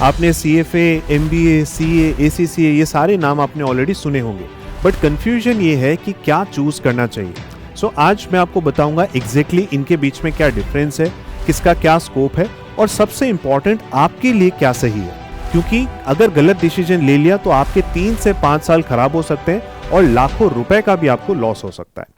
आपने CFA, MBA, CA, ACCA ये सारे नाम आपने ऑलरेडी सुने होंगे, बट कन्फ्यूजन ये है कि क्या चूज करना चाहिए। सो आज मैं आपको बताऊंगा एग्जैक्टली इनके बीच में क्या डिफरेंस है, किसका क्या स्कोप है और सबसे इंपॉर्टेंट आपके लिए क्या सही है। क्योंकि अगर गलत डिसीजन ले लिया तो आपके 3 से 5 साल खराब हो सकते हैं और लाखों रुपए का भी आपको लॉस हो सकता है।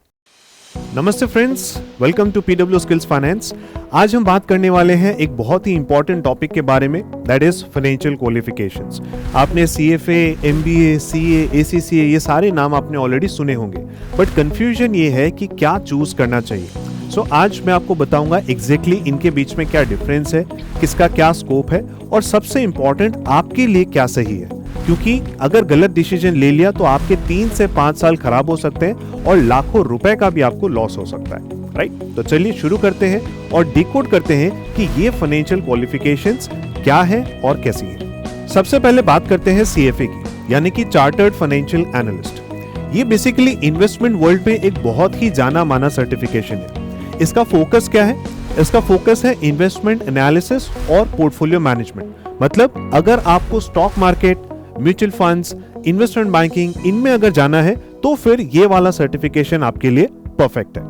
नमस्ते friends, welcome to PW skills finance. आज हम बात करने वाले हैं एक बहुत ही इंपॉर्टेंट टॉपिक के बारे में, दैट इज फाइनेंशियल क्वालिफिकेशंस। आपने CFA, MBA, CA, ACCA ये सारे नाम आपने ऑलरेडी सुने होंगे, बट कंफ्यूजन ये है कि क्या चूज करना चाहिए। सो आज मैं आपको बताऊंगा एग्जैक्टली इनके बीच में क्या डिफरेंस है, किसका क्या स्कोप है और सबसे इंपॉर्टेंट आपके लिए क्या सही है। क्योंकि अगर गलत डिसीजन ले लिया तो आपके 3 से 5 साल खराब हो सकते हैं और लाखों रुपए का भी आपको लॉस हो सकता है, राइट। तो चलिए शुरू करते हैं और डिकोड करते हैं कि ये फाइनेंशियल क्वालिफिकेशंस क्या है और कैसी है। सबसे पहले बात करते हैं CFA की, यानी कि चार्टर्ड फाइनेंशियल एनालिस्ट। ये बेसिकली इन्वेस्टमेंट वर्ल्ड में एक बहुत ही जाना माना सर्टिफिकेशन है। इसका फोकस क्या है? इसका फोकस है इन्वेस्टमेंट एनालिसिस और पोर्टफोलियो मैनेजमेंट। मतलब अगर आपको stock market, mutual funds, investment banking इनमें अगर जाना है तो फिर ये वाला सर्टिफिकेशन आपके लिए परफेक्ट है।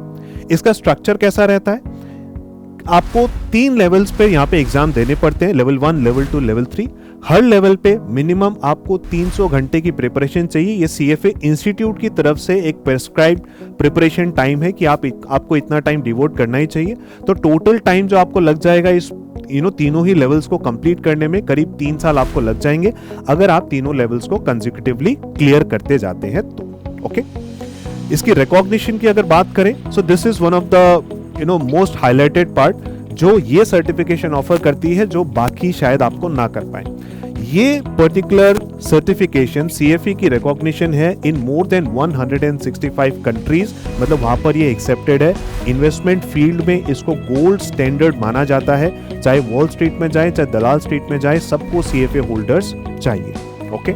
इसका स्ट्रक्चर कैसा रहता है? आपको 3 लेवल्स पे यहाँ पे एग्जाम देने पड़ते हैं, लेवल 1, लेवल 2, लेवल 3। हर लेवल पे मिनिमम आपको 300 घंटे की प्रिपरेशन चाहिए। ये CFA इंस्टीट्यूट की तरफ से एक प्रेस्क्राइब्ड प्रिपरेशन टाइम है कि आपको इतना टाइम डिवोट करना ही चाहिए। तो टोटल टाइम जो आपको लग जाएगा इस तीनों ही लेवल्स को कंप्लीट करने में करीब 3 साल आपको लग जाएंगे, अगर आप तीनों लेवल्स को कंसेक्यूटिवली क्लियर करते जाते हैं तो। ओके, इसकी रिकॉग्निशन की अगर बात करें, सो this is one of the most highlighted part जो ये सर्टिफिकेशन ऑफर करती है, जो बाकी शायद आपको ना कर पाए। ये पर्टिकुलर सर्टिफिकेशन CFA की रिकॉग्निशन है इन मोर देन 165 कंट्रीज, मतलब वहां पर ये एक्सेप्टेड है। इन्वेस्टमेंट फील्ड में इसको गोल्ड स्टैंडर्ड माना जाता है। चाहे वॉल स्ट्रीट में जाए, चाहे दलाल स्ट्रीट में जाए, सबको CFA होल्डर्स चाहिए। Okay,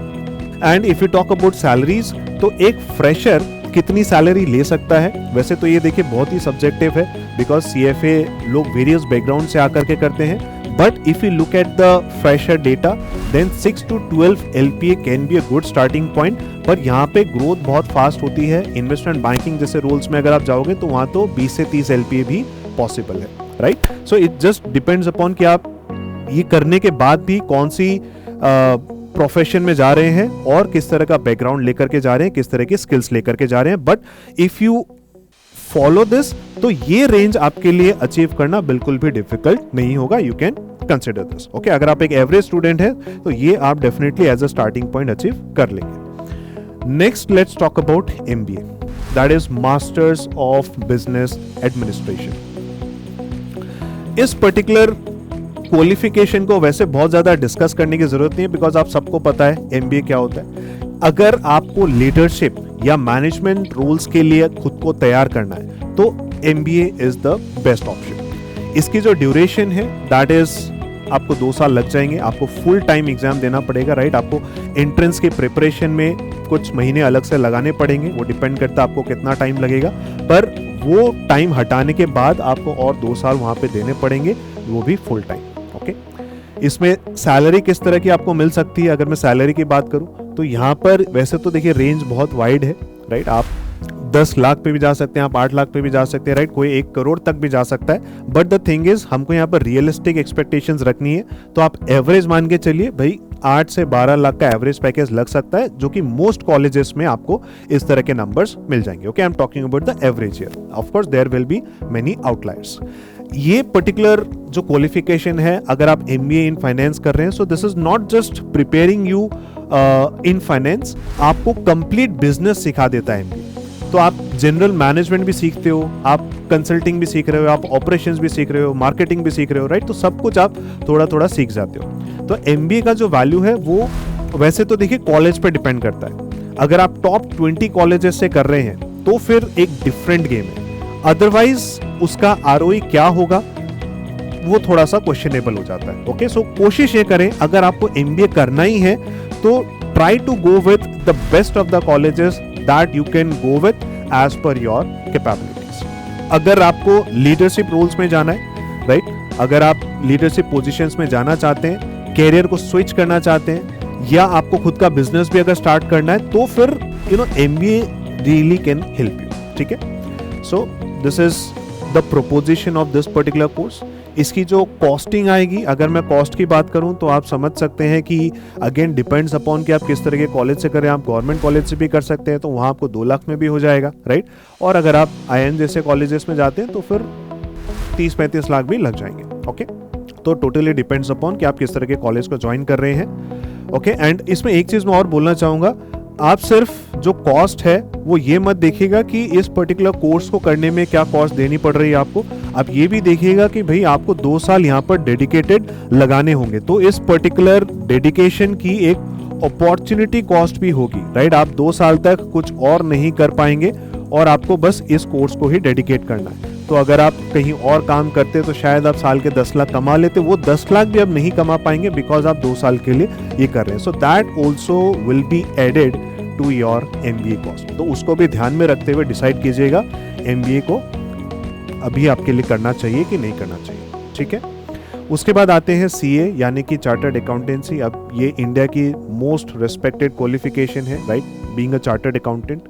and if you talk about salaries, तो एक फ्रेशर कितनी सैलरी ले सकता है? वैसे तो ये देखिए बहुत ही सब्जेक्टिव है, बिकॉज CFA लोग वेरियस बैकग्राउंड से आकर के करते हैं। But if you look at the fresher data, then 6 to 12 LPA can be a good starting point. पर यहाँ पे ग्रोथ बहुत फास्ट होती है। इन्वेस्टमेंट बैंकिंग जैसे रोल्स में अगर आप जाओगे तो वहां तो 20 से 30 LPA भी पॉसिबल है, right. So it just depends upon कि आप ये करने के बाद भी कौन सी प्रोफेशन में जा रहे हैं और किस तरह का बैकग्राउंड लेकर के जा रहे हैं, किस तरह की स्किल्स लेकर के जा रहे हैं। But if you follow this, तो ये रेंज आपके लिए अचीव करना बिल्कुल भी डिफिकल्ट नहीं होगा। You can consider this. Okay, अगर आप एक एवरेज स्टूडेंट है तो ये आप definitely as a starting point achieve कर लेंगे। Next let's talk about MBA, that is masters of business administration. इस पर्टिकुलर क्वालिफिकेशन को वैसे बहुत ज्यादा डिस्कस करने की जरूरत नहीं है, बिकॉज आप सबको पता है MBA क्या होता है। अगर आपको लीडरशिप या मैनेजमेंट रोल्स के लिए खुद को तैयार करना है तो MBA is the best option. इसकी जो ड्यूरेशन है दैट इज आपको 2 साल लग जाएंगे। आपको फुल टाइम एग्जाम देना पड़ेगा, राइट। आपको एंट्रेंस के प्रिपरेशन में कुछ महीने अलग से लगाने पड़ेंगे, वो डिपेंड करता है आपको कितना टाइम लगेगा। पर वो टाइम हटाने के बाद आपको और 2 साल वहां पे देने पड़ेंगे, वो भी फुल टाइम। ओके, इसमें सैलरी किस तरह की आपको मिल सकती है? अगर मैं सैलरी की बात करूं तो यहाँ पर वैसे तो देखिए रेंज बहुत वाइड है, राइट। आप 10 लाख पे भी जा सकते हैं, आप 8 लाख पे भी जा सकते हैं, राइट। कोई 1 करोड़ तक भी जा सकता है। बट द थिंग इज, हमको यहाँ पर रियलिस्टिक एक्सपेक्टेशंस रखनी है। तो आप एवरेज मान के चलिए भाई 8 से 12 लाख का एवरेज पैकेज लग सकता है, जो कि मोस्ट कॉलेजेस में आपको इस तरह के नंबर्स मिल जाएंगे। Okay, I am talking about the average year. Of course there will be many outliers. ये पर्टिकुलर जो क्वालिफिकेशन है, अगर आप MBA इन फाइनेंस कर रहे हैं, so this is not just preparing you in finance, आपको कंप्लीट बिजनेस सिखा देता है MBA। तो आप जनरल मैनेजमेंट भी सीखते हो, आप कंसल्टिंग भी सीख रहे हो, आप ऑपरेशंस भी सीख रहे हो, मार्केटिंग भी सीख रहे हो, राइट। तो सब कुछ आप थोड़ा थोड़ा सीख जाते हो। तो MBA का जो वैल्यू है वो वैसे तो देखिए कॉलेज पे डिपेंड करता है। अगर आप टॉप 20 कॉलेजेस से कर रहे हैं तो फिर एक डिफरेंट गेम है। अदरवाइज उसका ROI क्या होगा वो थोड़ा सा क्वेश्चनेबल हो जाता है। ओके, सो कोशिश ये करें, अगर आपको MBA करना ही है तो try to go with the best of the colleges that you can go with as per your capabilities. अगर आपको लीडरशिप रोल्स में जाना है, राइट, अगर आप लीडरशिप पोजीशंस में जाना चाहते हैं कैरियर को स्विच करना चाहते हैं या आपको खुद का बिजनेस भी अगर स्टार्ट करना है तो फिर MBA really can help you. ठीक है. सो this is the proposition of this particular course. इसकी जो कॉस्टिंग आएगी, अगर मैं कॉस्ट की बात करूं तो आप समझ सकते हैं कि अगेन डिपेंड्स अपॉन कि आप किस तरह के कॉलेज से कर रहे हैं. आप गवर्नमेंट कॉलेज से भी कर सकते हैं तो वहां आपको 2 लाख में भी हो जाएगा, राइट. और अगर आप IIM जैसे कॉलेजेस में जाते हैं तो फिर 30-35 लाख भी लग जाएंगे. ओके. तो टोटली डिपेंड्स अपॉन कि आप किस तरह के कॉलेज को ज्वाइन कर रहे हैं. ओके. एंड इसमें एक चीज मैं और बोलना चाहूंगा, आप सिर्फ जो कॉस्ट है वो ये मत देखिएगा कि इस पर्टिकुलर कोर्स को करने में क्या कॉस्ट देनी पड़ रही है आपको. आप ये भी देखिएगा कि भाई आपको 2 साल यहाँ पर डेडिकेटेड लगाने होंगे, तो इस पर्टिकुलर डेडिकेशन की एक अपॉर्चुनिटी कॉस्ट भी होगी, राइट. आप 2 साल तक कुछ और नहीं कर पाएंगे और आपको बस इस कोर्स को ही डेडिकेट करना है. तो अगर आप कहीं और काम करते तो शायद आप साल के 10 लाख कमा लेते, वो 10 लाख भी अब नहीं कमा पाएंगे बिकॉज आप 2 साल के लिए ये कर रहे हैं. So that also will be added to your MBA cost. तो उसको भी ध्यान में रखते हुए डिसाइड कीजिएगा MBA को अभी आपके लिए करना चाहिए कि नहीं करना चाहिए. ठीक है. उसके बाद आते हैं CA यानी कि चार्टर्ड अकाउंटेंसी. अब ये इंडिया की मोस्ट रिस्पेक्टेड क्वालिफिकेशन है, right, being a chartered accountant.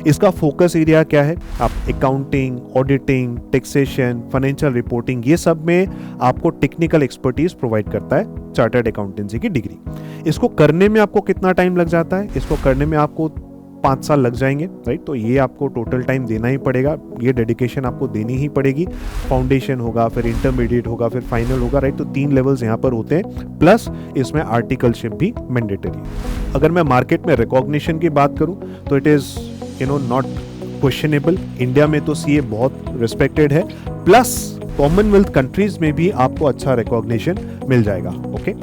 इसका फोकस एरिया क्या है? आप accounting, auditing, taxation, financial reporting, ये सब में आपको टेक्निकल एक्सपर्टीज प्रोवाइड करता है चार्टर्ड अकाउंटेंसी की डिग्री. इसको करने में आपको कितना टाइम लग जाता है? इसको करने में आपको 5 साल लग जाएंगे, राइट. तो ये आपको टोटल टाइम देना ही पड़ेगा, ये डेडिकेशन आपको देनी ही पड़ेगी. फाउंडेशन होगा, फिर इंटरमीडिएट होगा, फिर फाइनल होगा, राइट. तो 3 लेवल्स यहाँ पर होते हैं, प्लस इसमें आर्टिकलशिप भी मैंडेटरी है. अगर मैं मार्केट में रिकॉग्निशन की बात करूँ तो it is not questionable. India में तो CA बहुत रिस्पेक्टेड है, प्लस कॉमनवेल्थ कंट्रीज में भी आपको अच्छा रिकॉग्निशन मिल जाएगा. ओके.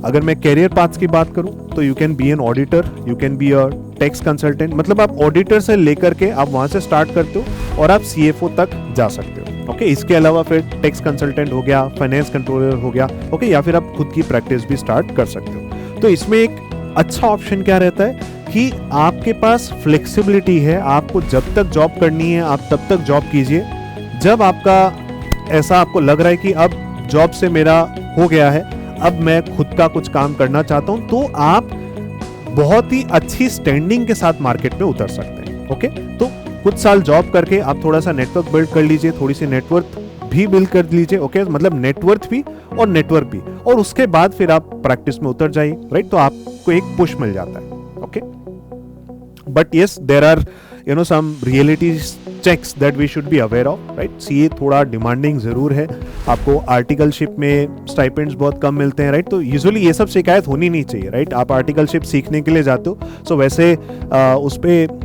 अगर मैं कैरियर पाथ्स की बात करूं तो you can be an auditor, you can be a tax consultant. मतलब आप ऑडिटर से लेकर के आप वहां से स्टार्ट करते हो और आप CFO तक जा सकते हो. ओके. इसके अलावा फिर टैक्स कंसल्टेंट हो गया, फाइनेंस कंट्रोलर हो गया. ओके. या फिर आप खुद की प्रैक्टिस भी स्टार्ट कर सकते हो. तो इसमें एक अच्छा ऑप्शन क्या रहता है कि आपके पास फ्लेक्सिबिलिटी है. आपको जब तक जॉब करनी है आप तब तक जॉब कीजिए. जब आपका ऐसा आपको लग रहा है कि अब जॉब से मेरा हो गया है, अब मैं खुद का कुछ काम करना चाहता हूं, तो आप बहुत ही अच्छी स्टैंडिंग के साथ मार्केट में उतर सकते हैं. ओके. तो कुछ साल जॉब करके आप थोड़ा सा नेटवर्क बिल्ड कर लीजिए, थोड़ी सी नेटवर्क भी बिल्ड कर लीजिए. ओके. मतलब नेटवर्क भी और नेटवर्क भी, और उसके बाद फिर आप प्रैक्टिस में उतर जाइए, राइट. तो आपको एक पुश मिल जाता है. Okay. But yes, there are some reality checks that we should be aware of, right. CA थोड़ा डिमांडिंग जरूर है. आपको आर्टिकलशिप में स्टाइपेंड्स बहुत कम मिलते हैं, राइट. तो यूजुअली ये सब शिकायत होनी नहीं चाहिए, राइट. आप आर्टिकलशिप सीखने के लिए जाते हो, सो वैसे उस पर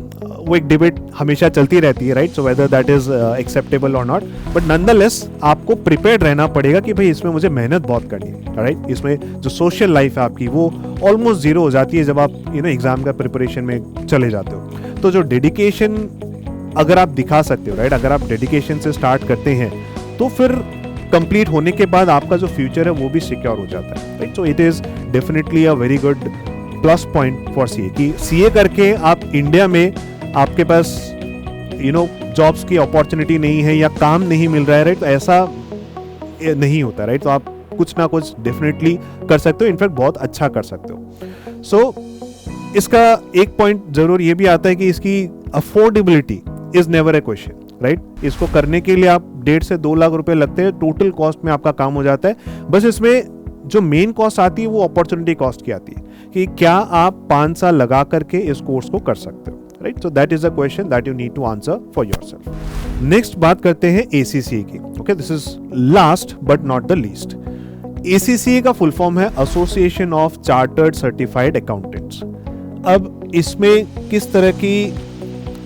वो एक डिबेट हमेशा चलती रहती है, right. So whether that is acceptable और नॉट, बट नॉनदलेस आपको प्रिपेयर्ड रहना पड़ेगा कि भाई इसमें मुझे मेहनत बहुत करनी है, राइट. इसमें जो सोशल लाइफ है आपकी वो ऑलमोस्ट जीरो हो जाती है जब आप एग्जाम का प्रिपरेशन में चले जाते हो. तो जो डेडिकेशन अगर आप दिखा सकते हो, राइट, अगर आप डेडिकेशन से स्टार्ट करते हैं तो फिर कंप्लीट होने के बाद आपका जो फ्यूचर है वो भी सिक्योर हो जाता है, right. So it is definitely a very good plus point for CA कि CA करके आप इंडिया में आपके पास जॉब्स की अपॉर्चुनिटी नहीं है या काम नहीं मिल रहा है, राइट. तो ऐसा नहीं होता, राइट. तो आप कुछ ना कुछ डेफिनेटली कर सकते हो, इनफैक्ट बहुत अच्छा कर सकते हो. सो इसका एक पॉइंट जरूर ये भी आता है कि इसकी affordability is never a question, right. इसको करने के लिए आप 1.5 से 2 लाख रुपए लगते हैं, टोटल कॉस्ट में आपका काम हो जाता है. बस इसमें जो मेन कॉस्ट आती है वो अपॉर्चुनिटी कॉस्ट की आती है कि क्या आप 5 साल लगा करके इस कोर्स को कर सकते हो, right. So that is a question that you need to answer for yourself. Next बात करते हैं ACCA की. Okay. This is last but not the least. ACCA का फुल फॉर्म है association of chartered certified accountants. अब इसमें किस तरह की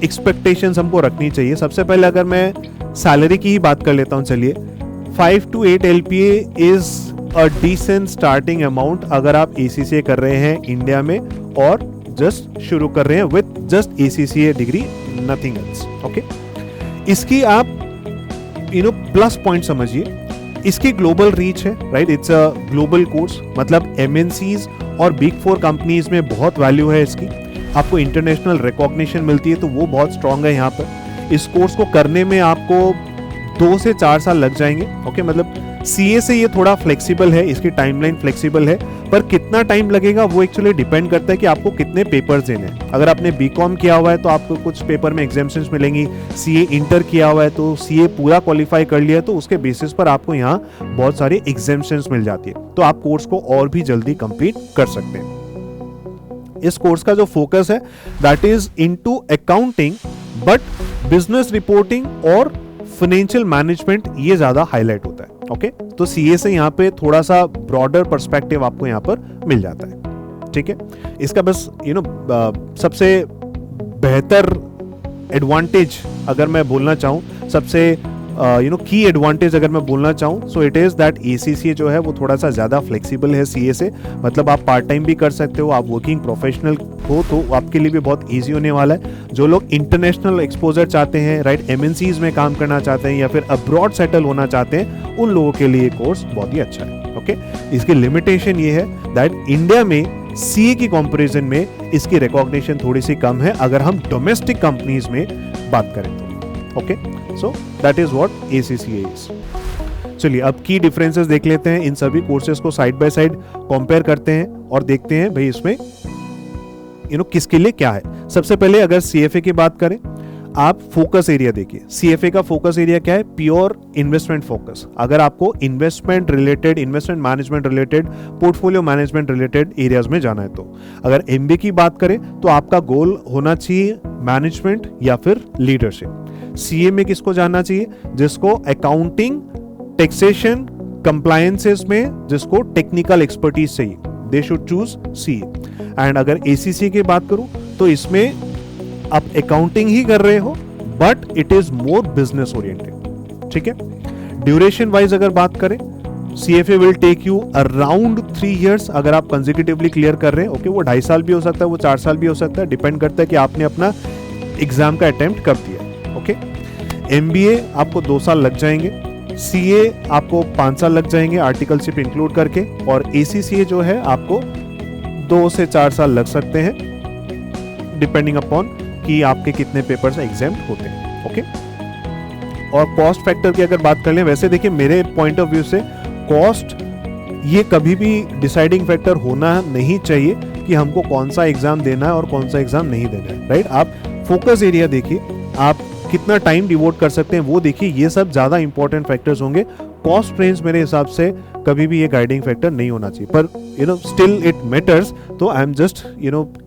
एक्सपेक्टेशंस हमको रखनी चाहिए? सबसे पहले अगर मैं सैलरी की ही बात कर लेता हूं, चलिए 5 to 8 LPA is a decent starting amount अगर आप ACCA कर रहे हैं इंडिया में और जस्ट शुरू कर रहे हैं with just ACCA degree, nothing else. Okay. इसकी आप प्लस पॉइंट समझिए, इसकी ग्लोबल रीच है, right. It's a global course, मतलब MNCs और बिग 4 कंपनीज में बहुत वैल्यू है इसकी. आपको इंटरनेशनल रिकॉग्निशन मिलती है तो वो बहुत स्ट्रांग है यहाँ पर. इस कोर्स को करने में आपको 2 से 4 साल लग जाएंगे. ओके. मतलब सीए से ये थोड़ा फ्लेक्सिबल है, इसकी टाइमलाइन फ्लेक्सिबल है, पर कितना टाइम लगेगा वो एक्चुअली डिपेंड करता है कि आपको कितने पेपर्स देने हैं। अगर आपने बीकॉम किया हुआ है तो आपको कुछ पेपर में एग्जाम्शंस मिलेंगी, सीए इंटर किया हुआ है तो सीए पूरा क्वालिफाई कर लिया है तो उसके बेसिस पर आपको यहाँ बहुत सारी एग्जाम्शंस मिल जाती है, तो आप कोर्स को और भी जल्दी कंप्लीट कर सकते हैं। इस कोर्स का जो फोकस है that is into accounting, but business reporting और फाइनेंशियल मैनेजमेंट ये ज्यादा हाईलाइट होता है। ओके, तो सीए से यहाँ पे थोड़ा सा ब्रॉडर पर्सपेक्टिव आपको यहाँ पर मिल जाता है। ठीक है, इसका बस सबसे बेहतर एडवांटेज अगर मैं बोलना चाहूँ, सबसे की एडवांटेज अगर मैं बोलना चाहूँ, so it is that ACCA जो है वो थोड़ा सा ज़्यादा फ्लेक्सिबल है सीए से। मतलब आप पार्ट टाइम भी कर सकते हो, आप वर्किंग प्रोफेशनल हो तो आपके लिए भी बहुत इजी होने वाला है। जो लोग इंटरनेशनल एक्सपोजर चाहते हैं, राइट, एमएनसीज में काम करना चाहते हैं या फिर अब्रॉड सेटल होना चाहते हैं, उन लोगों के लिए कोर्स बहुत ही अच्छा है। ओके, इसकी लिमिटेशन ये है दैट इंडिया में सीए की कंपैरिजन में इसकी रिकॉग्निशन थोड़ी सी कम है अगर हम डोमेस्टिक कंपनीज में बात करें तो। Okay, so that is what ACCA is. चलिए अब की डिफरेंसेस देख लेते हैं, इन सभी कोर्सेज को साइड बाय साइड कंपेयर करते हैं और देखते हैं भाई इसमें किसके लिए क्या है। सबसे पहले अगर सीएफए की बात करें, आप फोकस एरिया देखिए। सीएफए का फोकस एरिया क्या है? Pure investment focus. अगर आपको investment related, investment management related, portfolio management related areas में जाना है तो। अगर एमबीए की बात करें तो आपका गोल होना चाहिए मैनेजमेंट या फिर लीडरशिप। सीए में किसको जानना चाहिए? जिसको अकाउंटिंग, टैक्सेशन, कंप्लायंसेस में जिसको टेक्निकल एक्सपर्टीज चाहिए, they should choose CA. And अगर एसीसी की बात करूं तो इसमें आप अकाउंटिंग ही कर रहे हो but it is more business oriented. ठीक है, ड्यूरेशन वाइज अगर बात करें, CFA will take you around 3 years अगर आप कंसेक्यूटिवली क्लियर कर रहे हैं। ओके, वो 2.5 साल भी हो सकता है, वो 4 साल भी हो सकता है, डिपेंड करता है कि आपने अपना एग्जाम का अटेम्प्ट कब दिया। ओके, एमबीए आपको 2 साल लग जाएंगे, सीए आपको 5 साल लग जाएंगे आर्टिकलशिप इंक्लूड करके, और एसीसीए जो है आपको 2 से 4 साल लग सकते हैं डिपेंडिंग अपॉन कि आपके कितने पेपर्स एग्जाम होते हैं। ओके, और कॉस्ट फैक्टर की अगर बात कर लें, वैसे देखिए मेरे पॉइंट ऑफ व्यू से कॉस्ट ये कभी भी डिसाइडिंग फैक्टर होना नहीं चाहिए कि हमको कौन सा एग्जाम देना है और कौन सा एग्जाम नहीं देना है। राइट, आप फोकस एरिया देखिए, आप कितना टाइम डिवोट कर सकते हैं वो देखिए, ये सब ज्यादा इंपॉर्टेंट फैक्टर्स होंगे। कॉस्ट रेंज मेरे हिसाब से कभी भी ये गाइडिंग फैक्टर नहीं होना चाहिए, पर स्टिल इट मैटर्स, तो I am just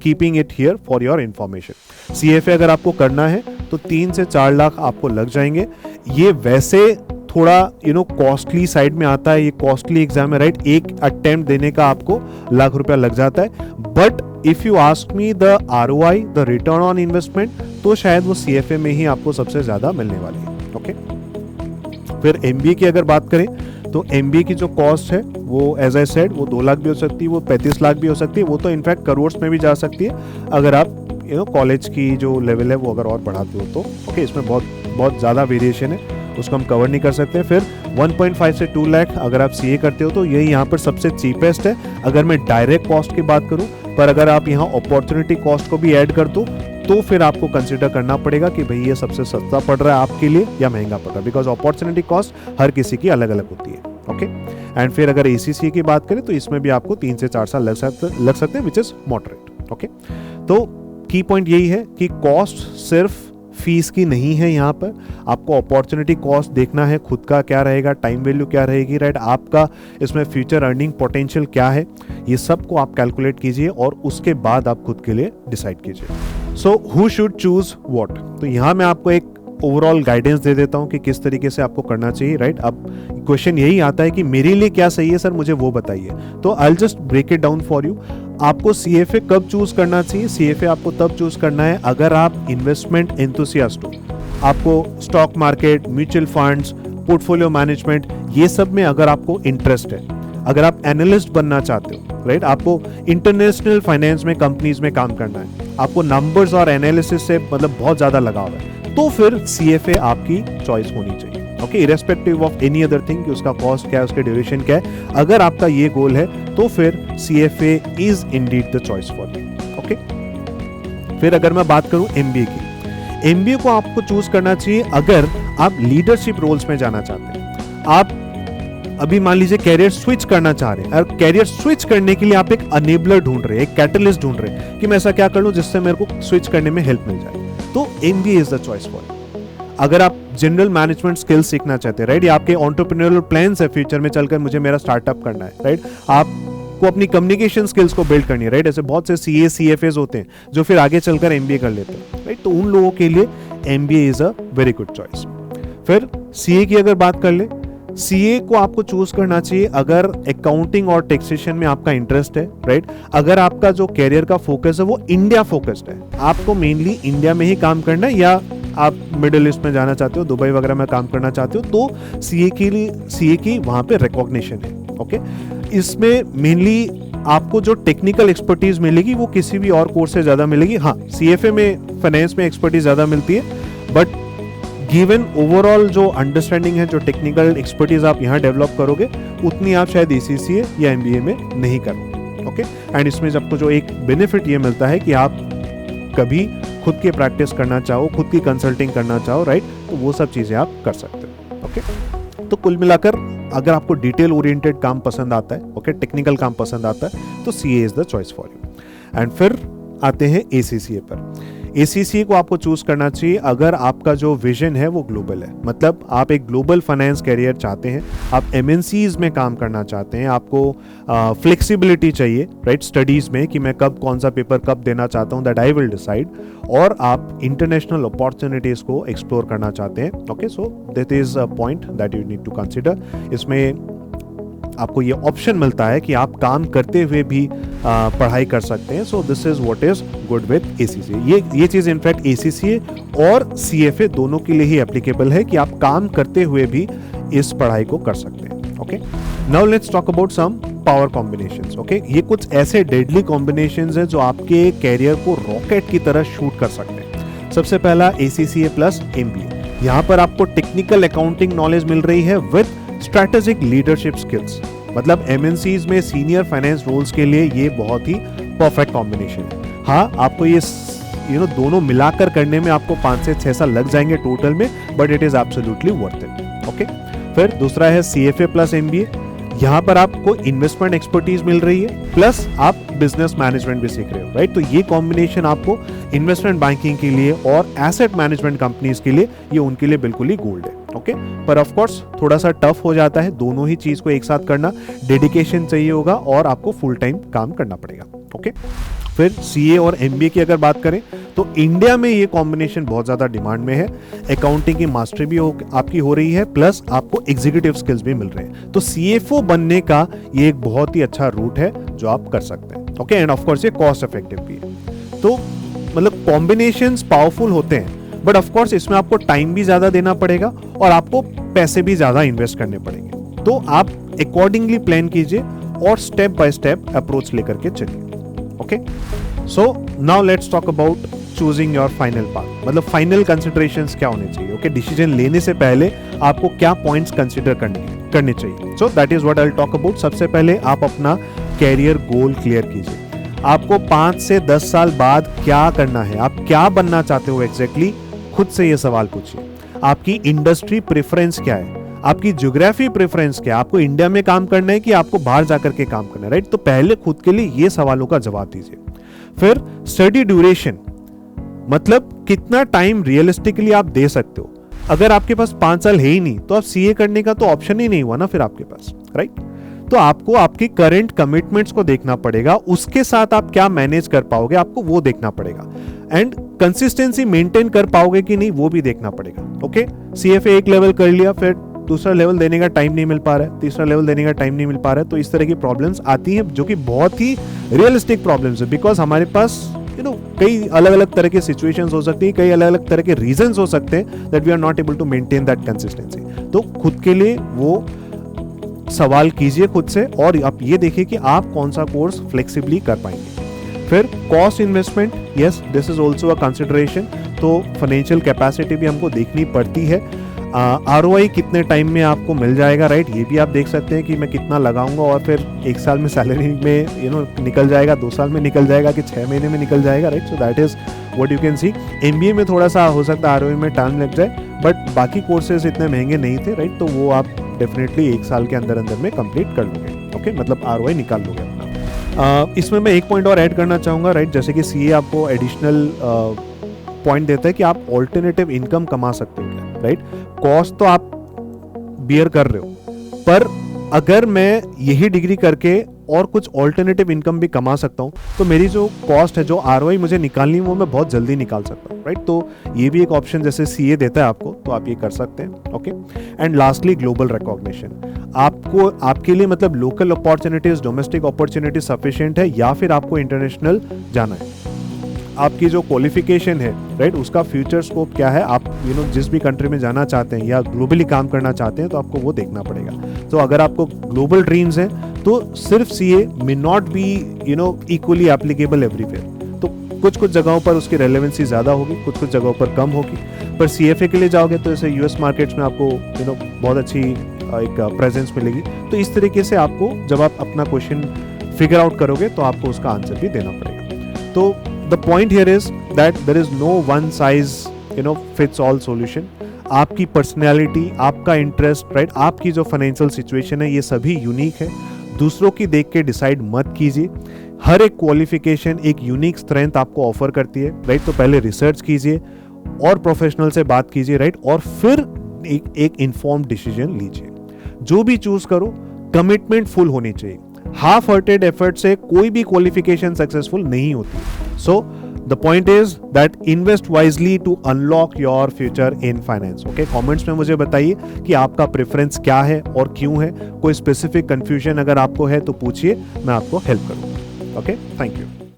keeping it here for your information. CFA अगर आपको करना है तो 3 से 4 लाख आपको लग जाएंगे। ये वैसे थोड़ा कॉस्टली साइड में आता है, ये कॉस्टली एग्जाम है, राइट। एक अटेम्प्ट देने का आपको लाख रुपया लग जाता है, but if you ask me the ROI, the return on investment, तो शायद वो सीएफए में ही आपको सबसे ज्यादा मिलने वाली है। ओके, फिर एमबीए की अगर बात करें तो एमबीए की जो कॉस्ट है वो एज आई सेड वो 2 लाख भी हो सकती है, वो 35 लाख भी हो सकती है, वो तो इनफैक्ट करोड़ में भी जा सकती है अगर आप कॉलेज की जो लेवल है वो अगर और बढ़ाते हो तो। ओके, इसमें बहुत ज़्यादा वेरिएशन है, उसको हम कवर नहीं कर सकते। फिर 1.5 से 2 लाख अगर आप सीए करते हो तो यही यहाँ पर सबसे चीपेस्ट है अगर मैं डायरेक्ट कॉस्ट की बात करूँ। पर अगर आप यहाँ अपॉर्चुनिटी कॉस्ट को भी ऐड कर दो तो फिर आपको कंसिडर करना पड़ेगा कि भाई ये सबसे सस्ता पड़ रहा है आपके लिए या महंगा पड़ रहा है, बिकॉज अपॉर्चुनिटी कॉस्ट हर किसी की अलग अलग होती है। ओके, एंड फिर अगर एसीसी की बात करें तो इसमें भी आपको 3 से 4 साल लग सकते हैं, विच इज मॉडरेट। ओके, तो की पॉइंट यही है कि कॉस्ट सिर्फ फीस की नहीं है, यहाँ पर आपको अपॉर्चुनिटी कॉस्ट देखना है, खुद का क्या रहेगा, टाइम वैल्यू क्या रहेगी, राइट, आपका इसमें फ्यूचर अर्निंग पोटेंशियल क्या है, ये सब को आप कैलकुलेट कीजिए और उसके बाद आप खुद के लिए डिसाइड कीजिए। So who should choose what, तो यहाँ मैं आपको एक ओवरऑल गाइडेंस दे देता हूँ कि किस तरीके से आपको करना चाहिए, राइट। अब क्वेश्चन यही आता है कि मेरे लिए क्या सही है सर, मुझे वो बताइए, तो I will just break it down for you. आपको सीएफए कब चूज करना चाहिए? सीएफए आपको तब चूज करना है अगर आप इन्वेस्टमेंट एंथुसियास्ट हो, आपको stock market, mutual funds, portfolio management, ये सब में अगर आपको इंटरेस्ट है, अगर आप एनालिस्ट बनना चाहते हो, राइट, आपको इंटरनेशनल फाइनेंस में कंपनीज में काम करना है, आपको नंबर्स और एनालिसिस से मतलब बहुत ज्यादा लगाव है, तो फिर सीएफए आपकी चॉइस होनी चाहिए। Okay, irrespective of any other thing कि उसका कॉस्ट क्या है, उसका ड्यूरेशन क्या है, अगर आपका ये गोल है तो फिर CFA is Indeed the choice for you. Okay, फिर अगर मैं बात करूं एमबीए की, एमबीए को आपको चूज करना चाहिए अगर आप लीडरशिप रोल्स में जाना चाहते हैं। आप अभी मान लीजिए कैरियर स्विच करना चाह रहे हैं, और कैरियर स्विच करने के लिए आप एक अनेबलर ढूंढ रहे हैं, एक कैटलिस्ट ढूंढ रहे हैं कि मैं ऐसा क्या कर लूं जिससे मेरे को स्विच करने में हेल्प मिल जाए, तो MBA is the choice for you. अगर आप जनरल मैनेजमेंट स्किल्स सीखना चाहते हैं, राइट, या आपके एंटरप्रेन्योरियल प्लान्स है फ्यूचर में चलकर मुझे मेरा स्टार्टअप करना है, राइट, आपको अपनी कम्युनिकेशन स्किल्स को बिल्ड करनी है, राइट, ऐसे बहुत से सीए सीएफएस होते हैं जो फिर आगे चलकर एमबीए कर लेते हैं, राइट, तो उन लोगों के लिए MBA is a very good choice. फिर सीए की अगर बात कर ले, सीए को आपको चूज करना चाहिए अगर अकाउंटिंग और टैक्सेशन में आपका इंटरेस्ट है, राइट, अगर आपका जो कैरियर का फोकस है वो इंडिया फोकस्ड है, आपको मेनली इंडिया में ही काम करना है, या आप मिडिल ईस्ट में जाना चाहते हो, दुबई वगैरह में काम करना चाहते हो, तो सीए की वहां पे रिकॉग्निशन है। ओके, इसमें मेनली आपको जो टेक्निकल एक्सपर्टीज मिलेगी वो किसी भी और कोर्स से ज्यादा मिलेगी। हाँ, सीएफए में फाइनेंस में एक्सपर्टीज ज्यादा मिलती है, बट गिवन ओवरऑल जो अंडरस्टैंडिंग है, जो टेक्निकल एक्सपर्टीज आप यहाँ डेवलप करोगे, उतनी आप शायद एसीसीए या एमबीए में नहीं करोगे। ओके, एंड इसमें आपको जो एक बेनिफिट ये मिलता है कि आप कभी खुद की प्रैक्टिस करना चाहो, खुद की कंसल्टिंग करना चाहो, राइट, तो वो सब चीजें आप कर सकते हो। ओके, तो कुल मिलाकर अगर आपको डिटेल ओरिएंटेड काम पसंद आता है, ओके, टेक्निकल काम पसंद आता है, तो CA is the choice for you. And फिर आते हैं एसीसीए पर। एसीसीए को आपको चूज करना चाहिए अगर आपका जो विजन है वो ग्लोबल है, मतलब आप एक ग्लोबल फाइनेंस कैरियर चाहते हैं, आप एमएनसीज में काम करना चाहते हैं, आपको फ्लेक्सिबिलिटी चाहिए, राइट, स्टडीज में कि मैं कब कौन सा पेपर कब देना चाहता हूं, दैट आई विल डिसाइड, और आप इंटरनेशनल अपॉर्चुनिटीज को एक्सप्लोर करना चाहते हैं। Okay, so that is a point that you need to consider. इसमें आपको ये ऑप्शन मिलता है कि आप काम करते हुए भी पढ़ाई कर सकते हैं, so this is what is good with ACCA. ये चीज इनफैक्ट एसीसीए और सीएफए दोनों के लिए ही एप्लीकेबल है कि आप काम करते हुए भी इस पढ़ाई को कर सकते हैं। Okay, now let's talk about some power combinations. Okay, ये कुछ ऐसे डेडली कॉम्बिनेशंस हैं जो आपके कैरियर को रॉकेट की तरह शूट कर सकते हैं। सबसे पहला एसीसीए प्लस एमबीए, यहाँ पर आपको टेक्निकल अकाउंटिंग नॉलेज मिल रही है विद स्ट्रैटेजिक लीडरशिप स्किल्स, मतलब एमएनसीज में सीनियर फाइनेंस रोल्स के लिए ये बहुत ही परफेक्ट कॉम्बिनेशन है। हाँ, आपको ये दोनों मिलाकर करने में आपको 5 से 6 साल लग जाएंगे टोटल में, but it is absolutely worth it. Okay, फिर दूसरा है सीएफए प्लस एमबीए। यहाँ पर आपको इन्वेस्टमेंट एक्सपर्टीज मिल रही है, प्लस आप बिजनेस मैनेजमेंट भी सीख रहे हो, राइट, तो ये कॉम्बिनेशन आपको इन्वेस्टमेंट बैंकिंग के लिए और एसेट मैनेजमेंट कंपनीज के लिए, ये उनके लिए बिल्कुल ही गोल्ड है। ओके, पर ऑफ कोर्स थोड़ा सा टफ हो जाता है दोनों ही चीज को एक साथ करना, डेडिकेशन चाहिए होगा और आपको फुल टाइम काम करना पड़ेगा। ओके, फिर सीए और एमबीए की अगर बात करें तो इंडिया में ये कॉम्बिनेशन बहुत ज्यादा डिमांड में है। अकाउंटिंग की मास्टरी भी आपकी हो रही है, प्लस आपको एग्जीक्यूटिव स्किल्स भी मिल रहे हैं, तो सीएफओ बनने का ये एक बहुत ही अच्छा रूट है जो आप कर सकते हैं। ओके, एंड ऑफ कोर्स ये कॉस्ट इफेक्टिव भी है। तो मतलब कॉम्बिनेशंस पावरफुल होते हैं, बट ऑफ कोर्स इसमें आपको टाइम भी ज्यादा देना पड़ेगा और आपको पैसे भी ज्यादा इन्वेस्ट करने पड़ेंगे, तो आप अकॉर्डिंगली प्लान कीजिए और स्टेप बाय स्टेप अप्रोच लेकर के चलिए। Okay, so now let's talk about choosing your final path, मतलब फाइनल कंसिडरेशंस क्या होने चाहिए। ओके, डिसीजन लेने से पहले आपको क्या पॉइंट्स कंसिडर करने चाहिए, सो that is what I will talk about. सबसे पहले आप अपना कैरियर गोल क्लियर कीजिए, आपको 5 से 10 साल बाद क्या करना है, आप क्या बनना चाहते हो एग्जैक्टली, खुद से ये सवाल पूछिए। आपकी इंडस्ट्री प्रेफरेंस क्या है, आपकी ज्योग्राफी प्रेफरेंस क्या है, आपको इंडिया में काम करना है कि आपको बाहर जाकर के काम करना है, राइट, तो पहले खुद के लिए ये सवालों का जवाब दीजिए। फिर स्टडी ड्यूरेशन, मतलब कितना टाइम रियलिस्टिकली आप दे सकते हो। अगर आपके पास 5 साल है ही नहीं तो आप सीए करने का तो ऑप्शन ही नहीं हुआ ना फिर आपके पास, राइट, तो आपको आपकी करंट कमिटमेंट्स को देखना पड़ेगा, उसके साथ आप क्या मैनेज कर पाओगे आपको वो देखना पड़ेगा, एंड कंसिस्टेंसी मेंटेन कर पाओगे कि नहीं वो भी देखना पड़ेगा। ओके, सीएफए एक लेवल कर लिया, फिर दूसरा लेवल देने का टाइम नहीं मिल पा रहा है, तीसरा लेवल देने का टाइम नहीं मिल पा रहा है, तो इस तरह की प्रॉब्लम्स आती हैं जो कि बहुत ही रियलिस्टिक प्रॉब्लम्स है, बिकॉज हमारे पास कई अलग अलग तरह के सिचुएशंस हो सकती है, कई अलग अलग तरह के रीजंस हो सकते हैं that we are not able to maintain that consistency. तो खुद के लिए वो सवाल कीजिए खुद से और आप ये देखिए कि आप कौन सा कोर्स फ्लेक्सिबली कर पाएंगे। फिर cost investment, yes this is also a consideration, तो फाइनेंशियल कैपेसिटी भी हमको देखनी पड़ती है। आरओआई कितने टाइम में आपको मिल जाएगा, राइट, ये भी आप देख सकते हैं कि मैं कितना लगाऊंगा और फिर 1 साल में सैलरी में निकल जाएगा, 2 साल में निकल जाएगा कि 6 महीने में निकल जाएगा, right, so that is what you can see. MBA में थोड़ा सा हो सकता है आरओआई में टाइम लग जाए, बट बाकी कोर्सेज इतने महंगे नहीं थे, राइट, तो वो आप डेफिनेटली 1 साल के अंदर अंदर में कंप्लीट कर लोगे। ओके, मतलब ROI निकाल लोगे अपना। इसमें मैं एक पॉइंट और ऐड करना चाहूँगा, राइट, जैसे कि CA आपको एडिशनल पॉइंट देता है कि आप ऑल्टरनेटिव इनकम कमा सकते हो क्या, राइट। कॉस्ट तो आप बियर कर रहे हो, पर अगर मैं यही डिग्री करके और कुछ ऑल्टरनेटिव इनकम भी कमा सकता हूँ तो मेरी जो कॉस्ट है, जो ROI मुझे निकालनी है, वो मैं बहुत जल्दी निकाल सकता हूँ, राइट। तो ये भी एक ऑप्शन जैसे CA देता है आपको, तो आप ये कर सकते हैं। Okay, and lastly global recognition. आपको आपके लिए मतलब local opportunities, domestic opportunities sufficient है या फिर आपको इंटरनेशनल जाना है। आपकी जो क्वालिफिकेशन है, राइट, उसका फ्यूचर स्कोप क्या है, आप जिस भी कंट्री में जाना चाहते हैं या ग्लोबली काम करना चाहते हैं तो आपको वो देखना पड़ेगा। तो अगर आपको ग्लोबल ड्रीम्स हैं तो सिर्फ CA may not be equally applicable everywhere. तो कुछ कुछ जगहों पर उसकी रेलेवेंसी ज़्यादा होगी, कुछ कुछ जगहों पर कम होगी। पर CFA के लिए जाओगे तो जैसे US मार्केट्स में आपको बहुत अच्छी एक प्रेजेंस मिलेगी। तो इस तरीके से आपको जब आप अपना क्वेश्चन फिगर आउट करोगे तो आपको उसका आंसर भी देना पड़ेगा। तो the point here is that there is no one size fits all solution। आपकी पर्सनैलिटी, आपका इंटरेस्ट, राइट, आपकी जो फाइनेंशियल सिचुएशन है, ये सभी यूनिक है। दूसरों की देख के डिसाइड मत कीजिए। हर एक क्वालिफिकेशन एक यूनिक स्ट्रेंथ आपको ऑफर करती है, राइट। तो पहले रिसर्च कीजिए और प्रोफेशनल से बात कीजिए, राइट, और फिर एक इन्फॉर्म्ड डिसीजन लीजिए। जो भी चूज करो, कमिटमेंट फुल होनी चाहिए। हाफ हार्टेड एफर्ट से कोई भी क्वालिफिकेशन सक्सेसफुल नहीं होती। So the point is that invest wisely to unlock your future in finance। Okay, comments में मुझे बताइए कि आपका प्रेफरेंस क्या है और क्यों है। कोई स्पेसिफिक कंफ्यूजन अगर आपको है तो पूछिए, मैं आपको हेल्प करूँगा। Okay, thank you.